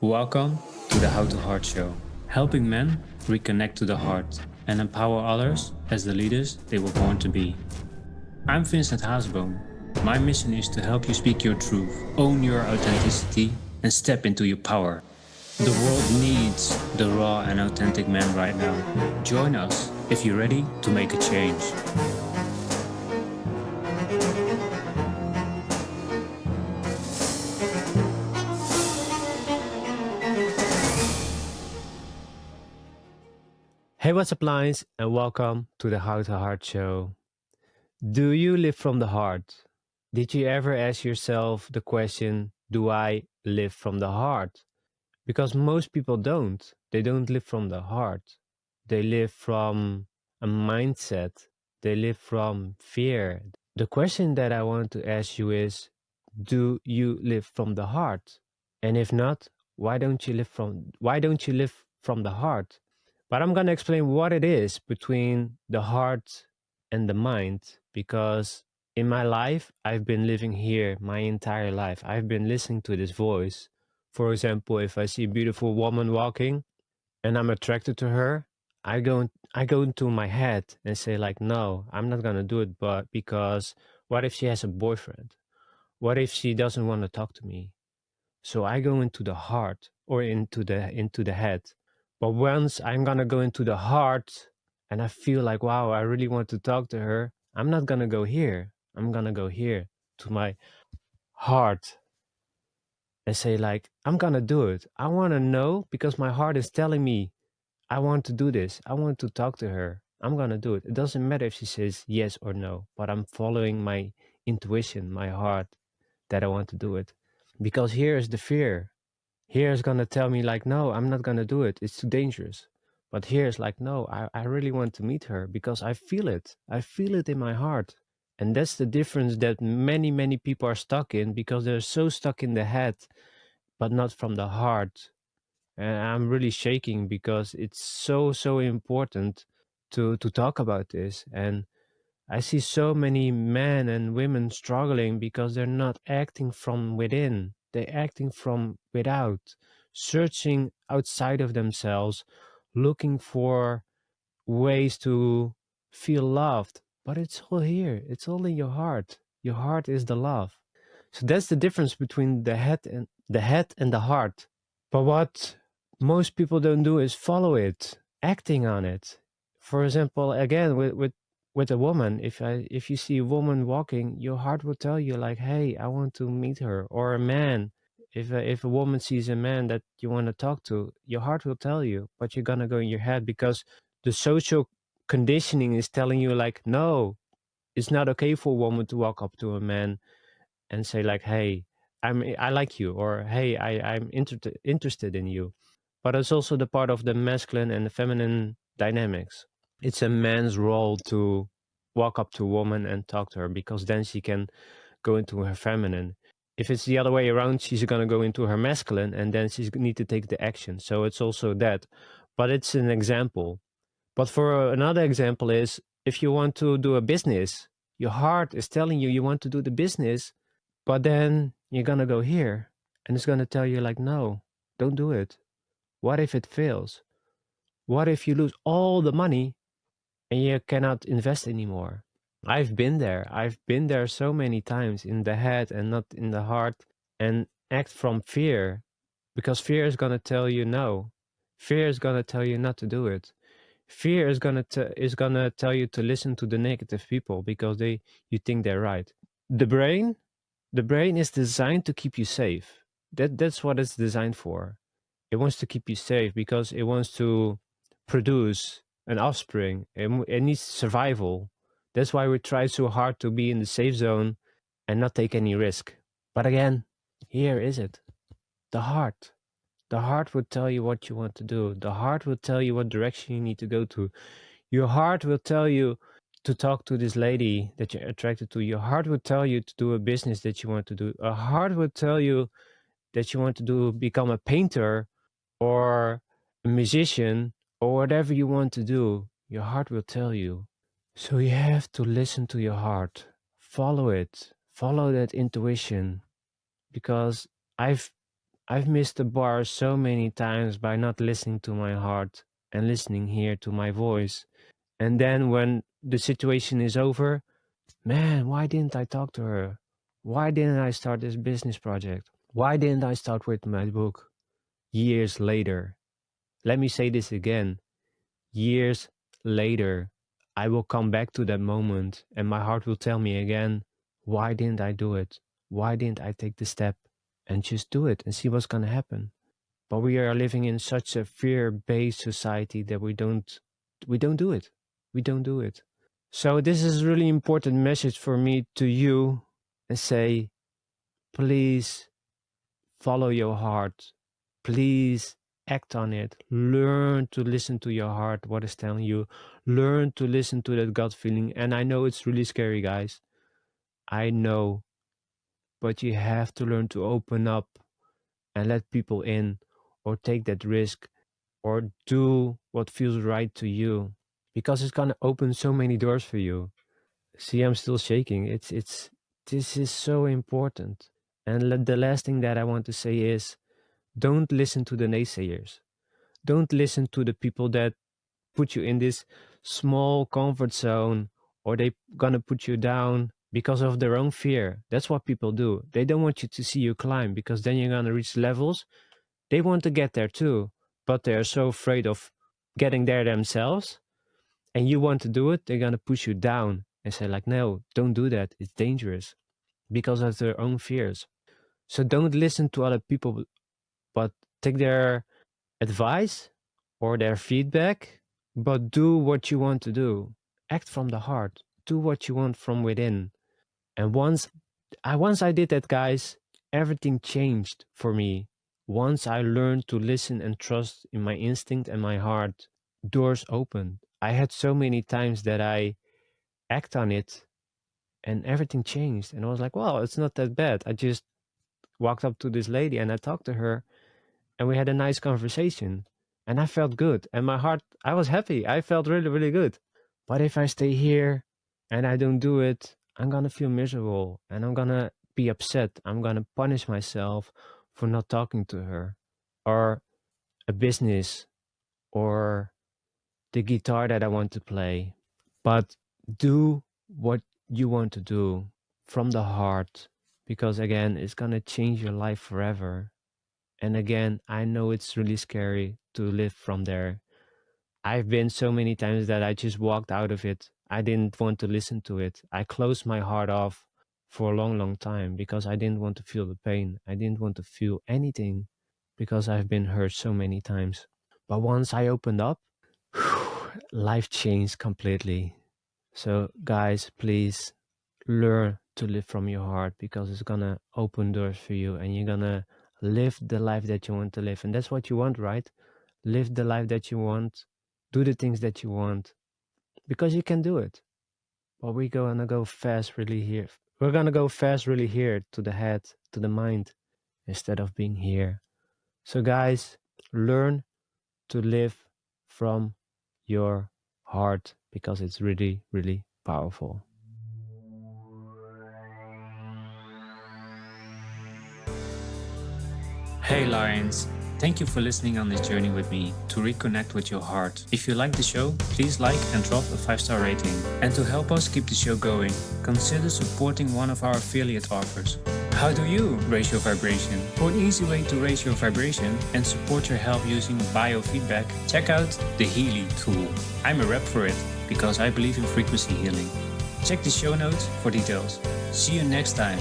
Welcome to the How to Heart Show, helping men reconnect to the heart and empower others as the leaders they were born to be. I'm Vincent. My mission is to help you speak your truth, own your authenticity, and step into your power. The world needs the raw and authentic man right now. Join us if you're ready to make a change. Hey, what's up, Lions, and welcome to the How to Heart Show. Do you live from the heart? Did you ever ask yourself the question, do I live from the heart? Because most people don't. They don't live from the heart. They live from a mindset. They live from fear. The question that I want to ask you is, do you live from the heart? And if not, why don't you live from the heart? But I'm going to explain what it is between the heart and the mind, because in my life, I've been living here my entire life. I've been listening to this voice. For example, if I see a beautiful woman walking and I'm attracted to her, I go into my head and say like, no, I'm not going to do it. But because what if she has a boyfriend? What if she doesn't want to talk to me? So I go into the heart or into the head. But once I'm gonna go into the heart and I feel like, wow, I really want to talk to her, I'm not gonna go here. I'm gonna go here to my heart and say like, I'm gonna do it. I wanna know because my heart is telling me I want to do this. I want to talk to her. I'm gonna do it. It doesn't matter if she says yes or no, but I'm following my intuition, my heart, that I want to do it. Because here is the fear. Here is gonna tell me like, no, I'm not gonna do it. It's too dangerous. But here is like, no, I really want to meet her because I feel it. I feel it in my heart. And that's the difference that many, many people are stuck in, because they're so stuck in the head, but not from the heart. And I'm really shaking because it's so important to talk about this. And I see so many men and women struggling because they're not acting from within. They're acting from without, searching outside of themselves, looking for ways to feel loved. But it's all here. It's all in your heart. Your heart is the love. So that's the difference between the head and the heart. But what most people don't do is follow it, acting on it. For example, again, with a woman, if you see a woman walking, your heart will tell you like, hey, I want to meet her. Or a man, if a woman sees a man that you want to talk to, your heart will tell you, but you're gonna go in your head because the social conditioning is telling you like, no, it's not okay for a woman to walk up to a man and say like, hey, I like you, or hey, I'm interested in you. But it's also the part of the masculine and the feminine dynamics. It's a man's role to walk up to a woman and talk to her, because then she can go into her feminine. If it's the other way around, she's going to go into her masculine, and then she's need to take the action. So it's also that. But it's an example. But for another example is, if you want to do a business, your heart is telling you want to do the business, but then you're going to go here and it's going to tell you like, no, don't do it. What if it fails? What if you lose all the money and you cannot invest anymore? I've been there. I've been there so many times, in the head and not in the heart, and act from fear, because fear is going to tell you no. Fear is going to tell you not to do it. Fear is going to tell you to listen to the negative people because you think they're right. The brain is designed to keep you safe. That's what it's designed for. It wants to keep you safe because it wants to produce an offspring. It needs survival. That's why we try so hard to be in the safe zone and not take any risk. But again, here is it. The heart. The heart will tell you what you want to do. The heart will tell you what direction you need to go to. Your heart will tell you to talk to this lady that you're attracted to. Your heart will tell you to do a business that you want to do. A heart will tell you that you want to become a painter or a musician or whatever you want to do. Your heart will tell you. So you have to listen to your heart. Follow it. Follow that intuition. Because I've I've missed the bar so many times by not listening to my heart and listening here to my voice. And then when the situation is over, man, why didn't I talk to her? Why didn't I start this business project? Why didn't I start with my book? Years later. Let me say this again. Years later, I will come back to that moment and my heart will tell me again, why didn't I do it? Why didn't I take the step and just do it and see what's going to happen? But we are living in such a fear-based society that we don't do it. We don't do it. So this is a really important message for me to you and say, please follow your heart. Please act on it. Learn to listen to your heart, what is telling you. Learn to listen to that gut feeling. And I know it's really scary, guys. I know. But you have to learn to open up and let people in or take that risk or do what feels right to you because it's going to open so many doors for you. See, I'm still shaking. This is so important. And the last thing that I want to say is don't listen to the naysayers. Don't listen to the people that put you in this small comfort zone or they gonna put you down because of their own fear. That's what people do. They don't want you to see you climb because then you're gonna reach levels. They want to get there too, but they're so afraid of getting there themselves and you want to do it, they're gonna push you down and say like, no, don't do that. It's dangerous because of their own fears. So don't listen to other people, but take their advice or their feedback, but do what you want to do. Act from the heart. Do what you want from within. And once I did that, guys, everything changed for me. Once I learned to listen and trust in my instinct and my heart, doors opened. I had so many times that I act on it and everything changed. And I was like, well, it's not that bad. I just walked up to this lady and I talked to her and we had a nice conversation and I felt good. And my heart, I was happy. I felt really, really good. But if I stay here and I don't do it, I'm going to feel miserable and I'm going to be upset. I'm going to punish myself for not talking to her or a business or the guitar that I want to play. But do what you want to do from the heart because again, it's going to change your life forever. And again, I know it's really scary to live from there. I've been so many times that I just walked out of it. I didn't want to listen to it. I closed my heart off for a long, long time because I didn't want to feel the pain. I didn't want to feel anything because I've been hurt so many times. But once I opened up, life changed completely. So guys, please learn to live from your heart because it's gonna open doors for you and you're gonna live the life that you want to live. And that's what you want, right? Live the life that you want, do the things that you want because you can do it. But we're gonna go fast really here. We're gonna go fast really here to the head, to the mind, instead of being here. So guys, learn to live from your heart because it's really, really powerful. Hey Lions! Thank you for listening on this journey with me to reconnect with your heart. If you like the show, please like and drop a 5-star rating. And to help us keep the show going, consider supporting one of our affiliate offers. How do you raise your vibration? For an easy way to raise your vibration and support your health using biofeedback, check out the Healy tool. I'm a rep for it because I believe in frequency healing. Check the show notes for details. See you next time.